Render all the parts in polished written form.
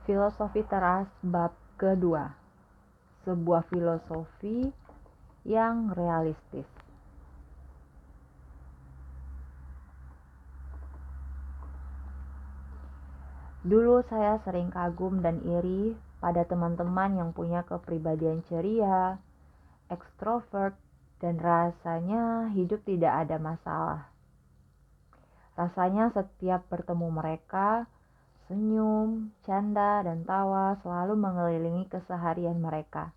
Filosofi teras bab kedua. Sebuah filosofi yang realistis. Dulu saya sering kagum dan iri pada teman-teman yang punya kepribadian ceria, ekstrovert, dan rasanya hidup tidak ada masalah. Rasanya setiap bertemu mereka, senyum, canda, dan tawa selalu mengelilingi keseharian mereka.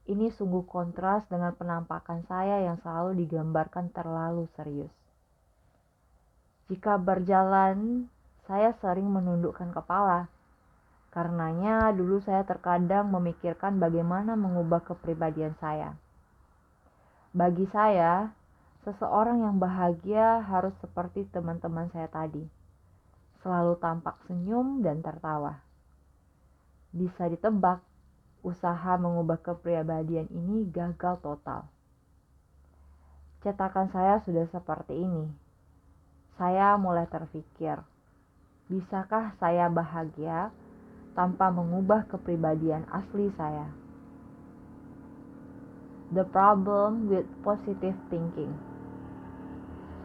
Ini sungguh kontras dengan penampakan saya yang selalu digambarkan terlalu serius. Jika berjalan, saya sering menundukkan kepala. Karenanya dulu saya terkadang memikirkan bagaimana mengubah kepribadian saya. Bagi saya, seseorang yang bahagia harus seperti teman-teman saya tadi. Selalu tampak senyum dan tertawa. Bisa ditebak, usaha mengubah kepribadian ini gagal total. Cetakan saya sudah seperti ini. Saya mulai terpikir, bisakah saya bahagia tanpa mengubah kepribadian asli saya? The problem with positive thinking.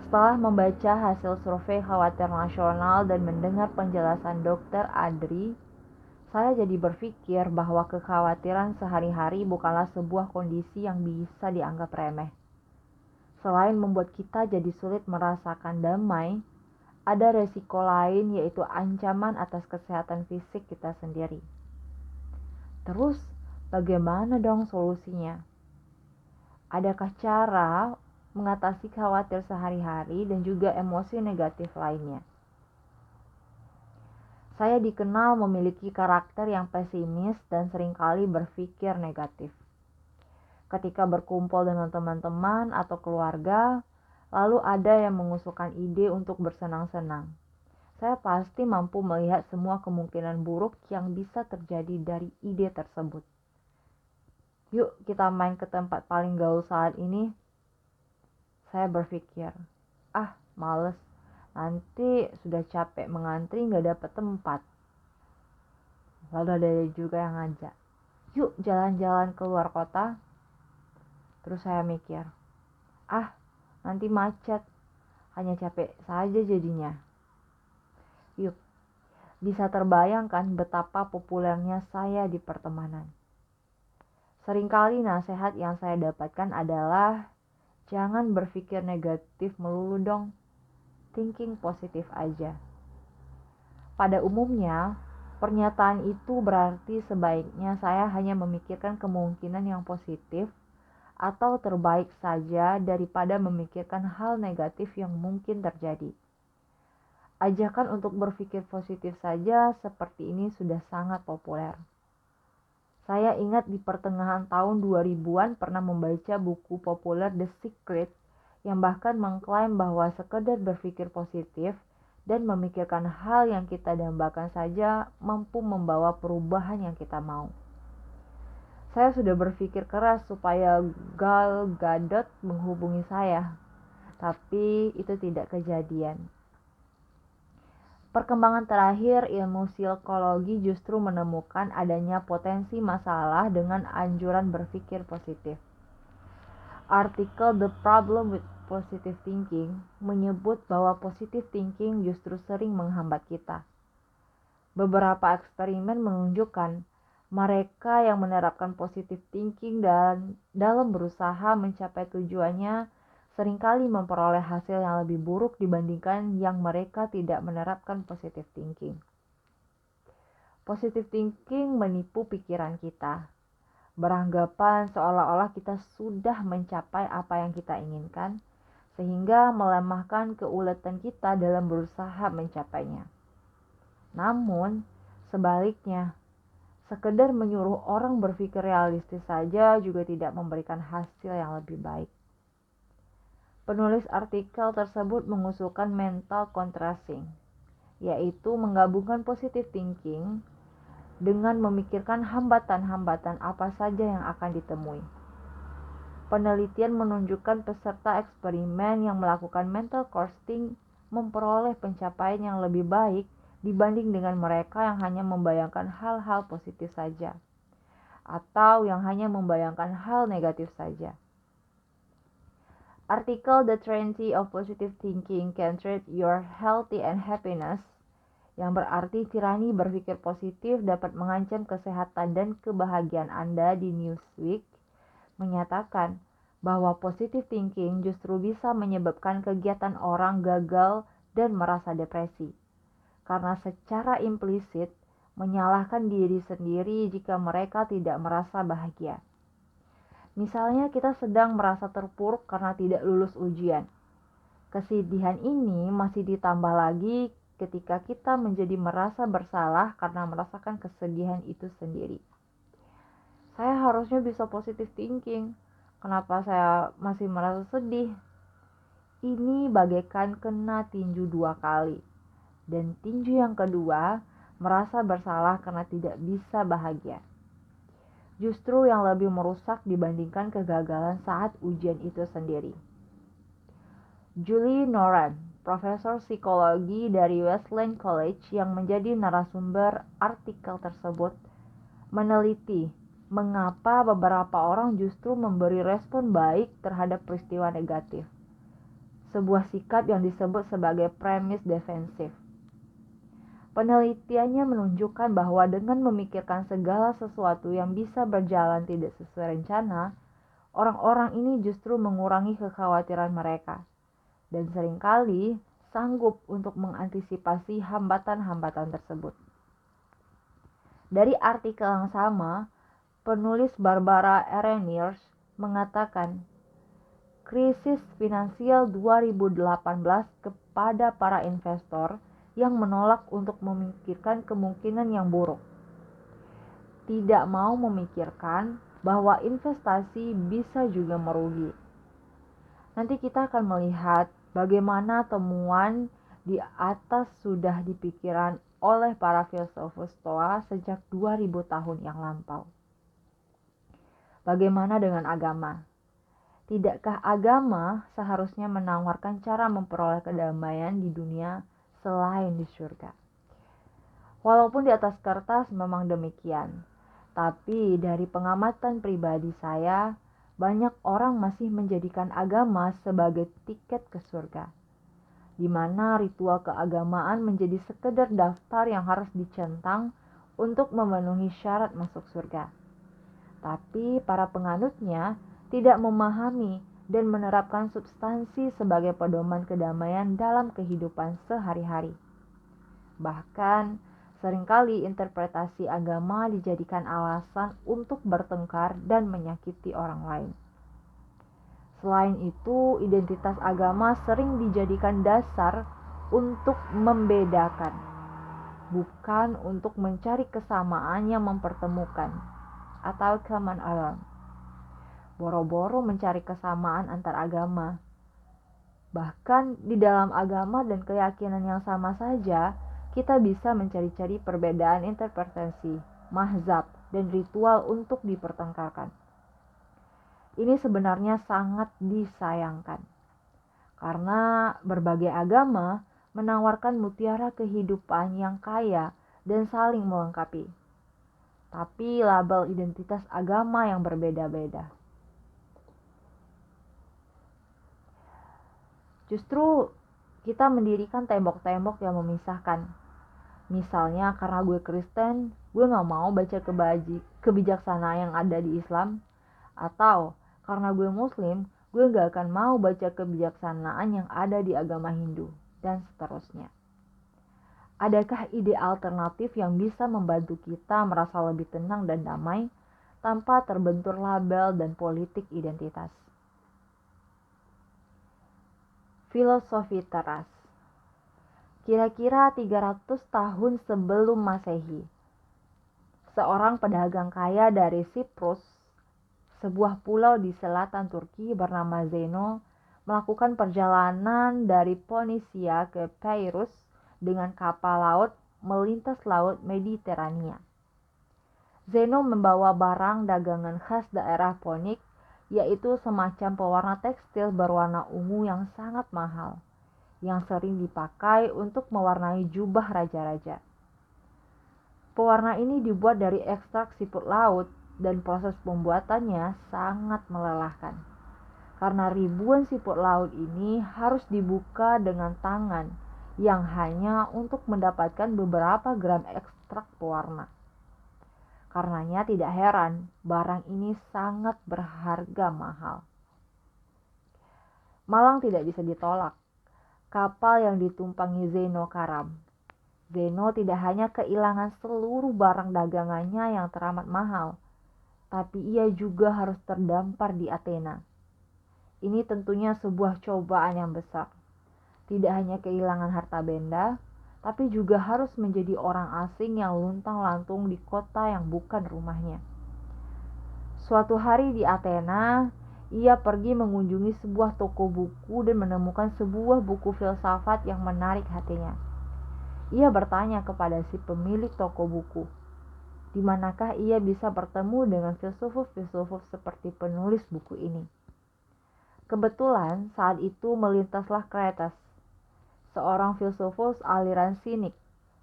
Setelah membaca hasil survei khawatir nasional dan mendengar penjelasan Dr. Adri, saya jadi berpikir bahwa kekhawatiran sehari-hari bukanlah sebuah kondisi yang bisa dianggap remeh. Selain membuat kita jadi sulit merasakan damai, ada resiko lain, yaitu ancaman atas kesehatan fisik kita sendiri. Terus, bagaimana dong solusinya? Adakah cara mengatasi khawatir sehari-hari dan juga emosi negatif lainnya? Saya dikenal memiliki karakter yang pesimis dan seringkali berpikir negatif. Ketika berkumpul dengan teman-teman atau keluarga, lalu ada yang mengusulkan ide untuk bersenang-senang. Saya pasti mampu melihat semua kemungkinan buruk yang bisa terjadi dari ide tersebut. Yuk kita main ke tempat paling gaul saat ini. Saya berpikir, males. Nanti sudah capek mengantri gak dapat tempat. Lalu ada juga yang ngajak, yuk jalan-jalan keluar kota. Terus saya mikir, nanti macet. Hanya capek saja jadinya. Yuk, bisa terbayangkan betapa populernya saya di pertemanan. Seringkali nasihat yang saya dapatkan adalah, jangan berpikir negatif melulu dong. Thinking positif aja. Pada umumnya, pernyataan itu berarti sebaiknya saya hanya memikirkan kemungkinan yang positif atau terbaik saja daripada memikirkan hal negatif yang mungkin terjadi. Ajakan untuk berpikir positif saja seperti ini sudah sangat populer. Saya ingat di pertengahan tahun 2000-an pernah membaca buku populer The Secret yang bahkan mengklaim bahwa sekedar berpikir positif dan memikirkan hal yang kita dambakan saja mampu membawa perubahan yang kita mau. Saya sudah berpikir keras supaya Gal Gadot menghubungi saya, tapi itu tidak kejadian. Perkembangan terakhir ilmu psikologi justru menemukan adanya potensi masalah dengan anjuran berpikir positif. Artikel The Problem with Positive Thinking menyebut bahwa positive thinking justru sering menghambat kita. Beberapa eksperimen menunjukkan mereka yang menerapkan positive thinking dan dalam berusaha mencapai tujuannya seringkali memperoleh hasil yang lebih buruk dibandingkan yang mereka tidak menerapkan positive thinking. Positive thinking menipu pikiran kita, beranggapan seolah-olah kita sudah mencapai apa yang kita inginkan, sehingga melemahkan keuletan kita dalam berusaha mencapainya. Namun, sebaliknya, sekedar menyuruh orang berpikir realistis saja juga tidak memberikan hasil yang lebih baik. Penulis artikel tersebut mengusulkan mental contrasting, yaitu menggabungkan positive thinking dengan memikirkan hambatan-hambatan apa saja yang akan ditemui. Penelitian menunjukkan peserta eksperimen yang melakukan mental casting memperoleh pencapaian yang lebih baik dibanding dengan mereka yang hanya membayangkan hal-hal positif saja, atau yang hanya membayangkan hal negatif saja. Artikel The 20 of Positive Thinking Can Treat Your Healthy and Happiness, yang berarti tirani berpikir positif dapat mengancam kesehatan dan kebahagiaan Anda di Newsweek, menyatakan bahwa positive thinking justru bisa menyebabkan kegiatan orang gagal dan merasa depresi, karena secara implisit menyalahkan diri sendiri jika mereka tidak merasa bahagia. Misalnya kita sedang merasa terpuruk karena tidak lulus ujian. Kesedihan ini masih ditambah lagi ketika kita menjadi merasa bersalah karena merasakan kesedihan itu sendiri. Saya harusnya bisa positive thinking. Kenapa saya masih merasa sedih? Ini bagaikan kena tinju 2 kali. Dan tinju yang kedua, merasa bersalah karena tidak bisa bahagia. Justru yang lebih merusak dibandingkan kegagalan saat ujian itu sendiri. Julie Noran, profesor psikologi dari Wesleyan College yang menjadi narasumber artikel tersebut, meneliti mengapa beberapa orang justru memberi respon baik terhadap peristiwa negatif, sebuah sikap yang disebut sebagai premis defensif. Penelitiannya menunjukkan bahwa dengan memikirkan segala sesuatu yang bisa berjalan tidak sesuai rencana, orang-orang ini justru mengurangi kekhawatiran mereka, dan seringkali sanggup untuk mengantisipasi hambatan-hambatan tersebut. Dari artikel yang sama, penulis Barbara Arrhenius mengatakan, krisis finansial 2018 kepada para investor yang menolak untuk memikirkan kemungkinan yang buruk. Tidak mau memikirkan bahwa investasi bisa juga merugi. Nanti kita akan melihat bagaimana temuan di atas sudah dipikirkan oleh para filsuf Stoa sejak 2000 tahun yang lampau. Bagaimana dengan agama? Tidakkah agama seharusnya menawarkan cara memperoleh kedamaian di dunia selain di surga? Walaupun di atas kertas memang demikian, tapi dari pengamatan pribadi saya, banyak orang masih menjadikan agama sebagai tiket ke surga, di mana ritual keagamaan menjadi sekedar daftar yang harus dicentang untuk memenuhi syarat masuk surga. Tapi para penganutnya tidak memahami dan menerapkan substansi sebagai pedoman kedamaian dalam kehidupan sehari-hari. Bahkan, seringkali interpretasi agama dijadikan alasan untuk bertengkar dan menyakiti orang lain. Selain itu, identitas agama sering dijadikan dasar untuk membedakan, bukan untuk mencari kesamaan yang mempertemukan atau common ground. Boro-boro mencari kesamaan antar agama. Bahkan di dalam agama dan keyakinan yang sama saja, kita bisa mencari-cari perbedaan interpretasi, mazhab, dan ritual untuk dipertengkarkan. Ini sebenarnya sangat disayangkan, karena berbagai agama menawarkan mutiara kehidupan yang kaya dan saling melengkapi. Tapi label identitas agama yang berbeda-beda. Justru kita mendirikan tembok-tembok yang memisahkan. Misalnya karena gue Kristen, gue gak mau baca kebijaksanaan yang ada di Islam. Atau karena gue Muslim, gue gak akan mau baca kebijaksanaan yang ada di agama Hindu, dan seterusnya. Adakah ide alternatif yang bisa membantu kita merasa lebih tenang dan damai tanpa terbentur label dan politik identitas? Filosofi teras. Kira-kira 300 tahun sebelum Masehi, seorang pedagang kaya dari Siprus, sebuah pulau di selatan Turki bernama Zeno, melakukan perjalanan dari Ponisia ke Peirus dengan kapal laut melintas laut Mediterania. Zeno membawa barang dagangan khas daerah Ponik, yaitu semacam pewarna tekstil berwarna ungu yang sangat mahal, yang sering dipakai untuk mewarnai jubah raja-raja. Pewarna ini dibuat dari ekstrak siput laut dan proses pembuatannya sangat melelahkan. Karena ribuan siput laut ini harus dibuka dengan tangan yang hanya untuk mendapatkan beberapa gram ekstrak pewarna. Karenanya tidak heran barang ini sangat berharga mahal. Malang tidak bisa ditolak. Kapal yang ditumpangi Zeno karam. Zeno tidak hanya kehilangan seluruh barang dagangannya yang teramat mahal, tapi ia juga harus terdampar di Athena. Ini tentunya sebuah cobaan yang besar. Tidak hanya kehilangan harta benda, tapi juga harus menjadi orang asing yang luntang-lantung di kota yang bukan rumahnya. Suatu hari di Athena, ia pergi mengunjungi sebuah toko buku dan menemukan sebuah buku filsafat yang menarik hatinya. Ia bertanya kepada si pemilik toko buku, di manakah ia bisa bertemu dengan filsuf-filsuf seperti penulis buku ini. Kebetulan saat itu melintaslah Krates, seorang filsufus aliran sinik,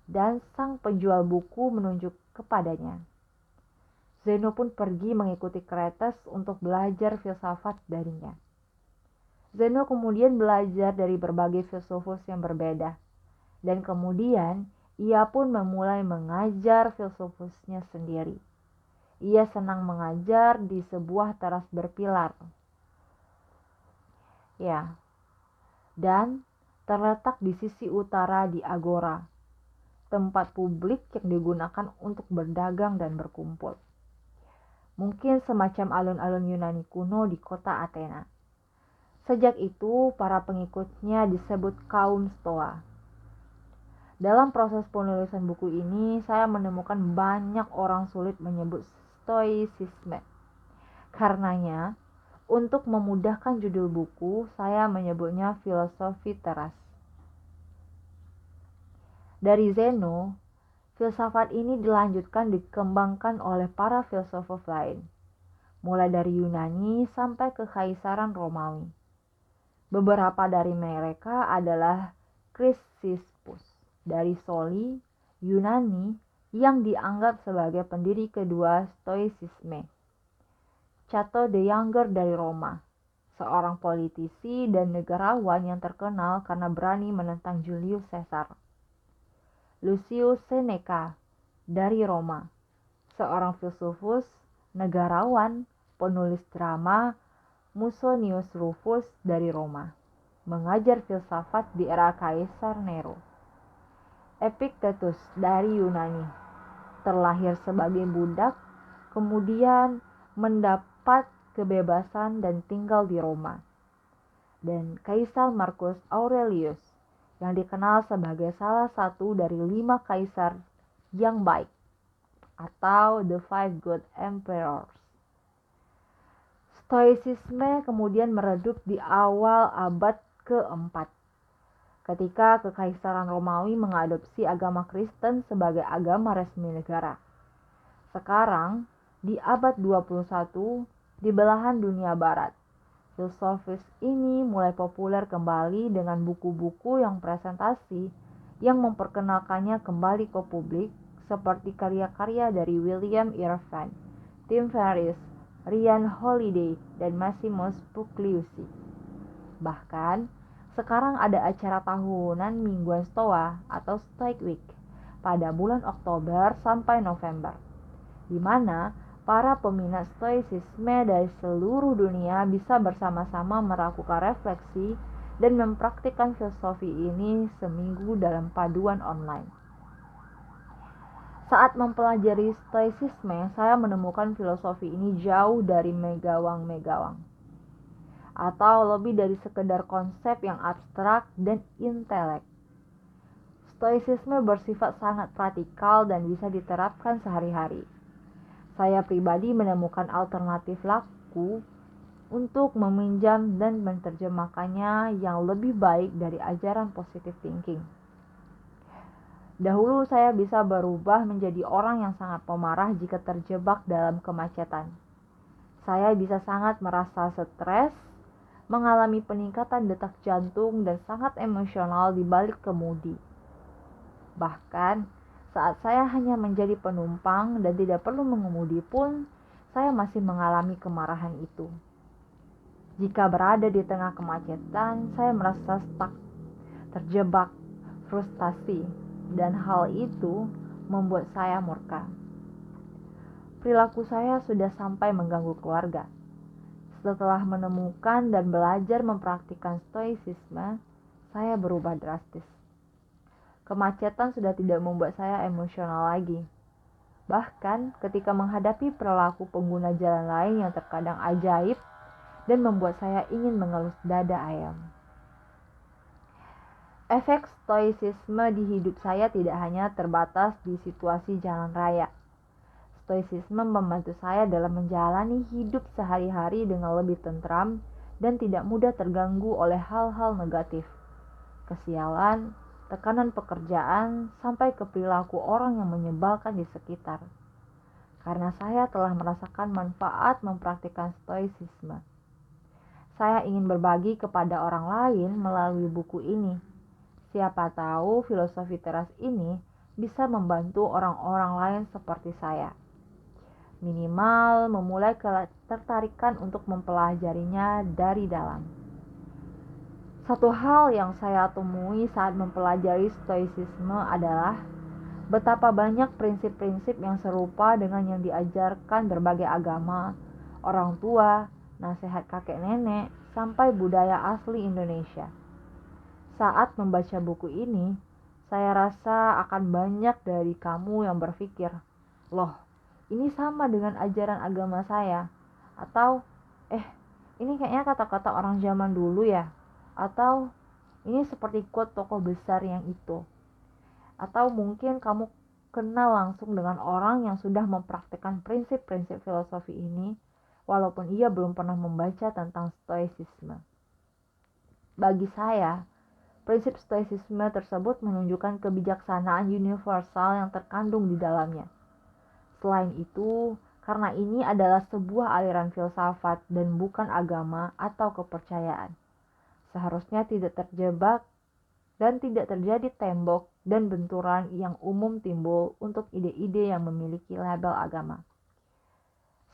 dan sang penjual buku menunjuk kepadanya. Zeno pun pergi mengikuti Krates untuk belajar filsafat darinya. Zeno kemudian belajar dari berbagai filsufus yang berbeda, dan kemudian ia pun memulai mengajar filsufusnya sendiri. Ia senang mengajar di sebuah teras berpilar. Ya, dan terletak di sisi utara di Agora, tempat publik yang digunakan untuk berdagang dan berkumpul. Mungkin semacam alun-alun Yunani kuno di kota Athena. Sejak itu, para pengikutnya disebut kaum Stoa. Dalam proses penulisan buku ini, saya menemukan banyak orang sulit menyebut Stoicisme. Karenanya, untuk memudahkan judul buku, saya menyebutnya filosofi teras. Dari Zeno, filsafat ini dikembangkan oleh para filsuf lain, mulai dari Yunani sampai ke Kekaisaran Romawi. Beberapa dari mereka adalah Chrysippus dari Soli, Yunani, yang dianggap sebagai pendiri kedua Stoicisme. Cato the Younger dari Roma, seorang politisi dan negarawan yang terkenal karena berani menentang Julius Caesar. Lucius Seneca dari Roma, seorang filsufus, negarawan, penulis drama. Musonius Rufus dari Roma, mengajar filsafat di era Kaisar Nero. Epictetus dari Yunani, terlahir sebagai budak, kemudian mendapat kebebasan dan tinggal di Roma. Dan Kaisar Marcus Aurelius, yang dikenal sebagai salah satu dari 5 kaisar yang baik, atau The 5 Good Emperors. Stoicisme kemudian meredup di awal abad ke-4, ketika Kekaisaran Romawi mengadopsi agama Kristen sebagai agama resmi negara. Sekarang, di abad 21, di belahan dunia barat, filsufis ini mulai populer kembali dengan buku-buku yang presentasi yang memperkenalkannya kembali ke publik, seperti karya-karya dari William Irvine, Tim Ferriss, Ryan Holiday, dan Maximus Pugliese. Bahkan, sekarang ada acara tahunan mingguan Stoa atau Stoic Week pada bulan Oktober sampai November, di mana para peminat Stoicisme dari seluruh dunia bisa bersama-sama melakukan refleksi dan mempraktikkan filosofi ini seminggu dalam paduan online. Saat mempelajari Stoicisme, saya menemukan filosofi ini jauh dari megawang-megawang, atau lebih dari sekedar konsep yang abstrak dan intelek. Stoicisme bersifat sangat praktikal dan bisa diterapkan sehari-hari. Saya pribadi menemukan alternatif laku untuk meminjam dan menerjemahkannya yang lebih baik dari ajaran positive thinking. Dahulu saya bisa berubah menjadi orang yang sangat pemarah jika terjebak dalam kemacetan. Saya bisa sangat merasa stres, mengalami peningkatan detak jantung dan sangat emosional di balik kemudi. Bahkan, saat saya hanya menjadi penumpang dan tidak perlu mengemudi pun, saya masih mengalami kemarahan itu. Jika berada di tengah kemacetan, saya merasa stuck, terjebak, frustasi, dan hal itu membuat saya murka. Perilaku saya sudah sampai mengganggu keluarga. Setelah menemukan dan belajar mempraktikkan stoicisme, saya berubah drastis. Kemacetan sudah tidak membuat saya emosional lagi. Bahkan ketika menghadapi perilaku pengguna jalan lain yang terkadang ajaib dan membuat saya ingin mengelus dada ayam. Efek stoicisme di hidup saya tidak hanya terbatas di situasi jalan raya. Stoicisme membantu saya dalam menjalani hidup sehari-hari dengan lebih tentram dan tidak mudah terganggu oleh hal-hal negatif, kesialan, tekanan pekerjaan, sampai ke perilaku orang yang menyebalkan di sekitar. Karena saya telah merasakan manfaat mempraktikkan stoicisme. Saya ingin berbagi kepada orang lain melalui buku ini. Siapa tahu filosofi teras ini bisa membantu orang-orang lain seperti saya. Minimal memulai ketertarikan untuk mempelajarinya dari dalam. Satu hal yang saya temui saat mempelajari stoicisme adalah betapa banyak prinsip-prinsip yang serupa dengan yang diajarkan berbagai agama, orang tua, nasihat kakek nenek, sampai budaya asli Indonesia. Saat membaca buku ini, saya rasa akan banyak dari kamu yang berpikir, "Loh, ini sama dengan ajaran agama saya." Atau, ini kayaknya kata-kata orang zaman dulu ya." Atau, "Ini seperti quote tokoh besar yang itu." Atau mungkin kamu kenal langsung dengan orang yang sudah mempraktikkan prinsip-prinsip filosofi ini, walaupun ia belum pernah membaca tentang stoicisme. Bagi saya, prinsip stoicisme tersebut menunjukkan kebijaksanaan universal yang terkandung di dalamnya. Selain itu, karena ini adalah sebuah aliran filsafat dan bukan agama atau kepercayaan, seharusnya tidak terjebak dan tidak terjadi tembok dan benturan yang umum timbul untuk ide-ide yang memiliki label agama.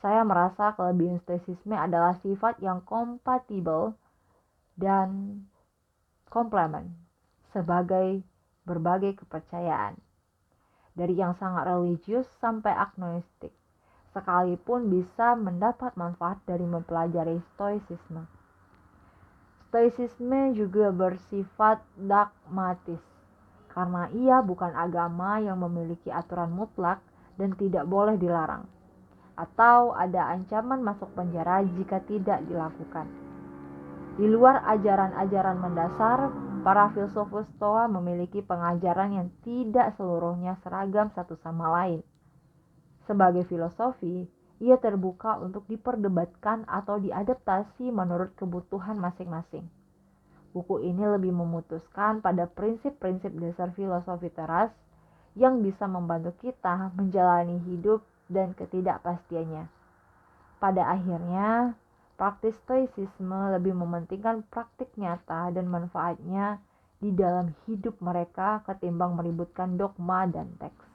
Saya merasa kelebihan stoicisme adalah sifat yang kompatibel dan komplement sebagai berbagai kepercayaan, dari yang sangat religius sampai agnostik, sekalipun bisa mendapat manfaat dari mempelajari stoicisme. Stoicisme juga bersifat dogmatis, karena ia bukan agama yang memiliki aturan mutlak dan tidak boleh dilarang, atau ada ancaman masuk penjara jika tidak dilakukan. Di luar ajaran-ajaran mendasar, para filsufus Stoa memiliki pengajaran yang tidak seluruhnya seragam satu sama lain. Sebagai filosofi, ia terbuka untuk diperdebatkan atau diadaptasi menurut kebutuhan masing-masing. Buku ini lebih memutuskan pada prinsip-prinsip dasar filosofi teras yang bisa membantu kita menjalani hidup dan ketidakpastiannya. Pada akhirnya, praktis stoicisme lebih mementingkan praktik nyata dan manfaatnya di dalam hidup mereka ketimbang meributkan dogma dan teks.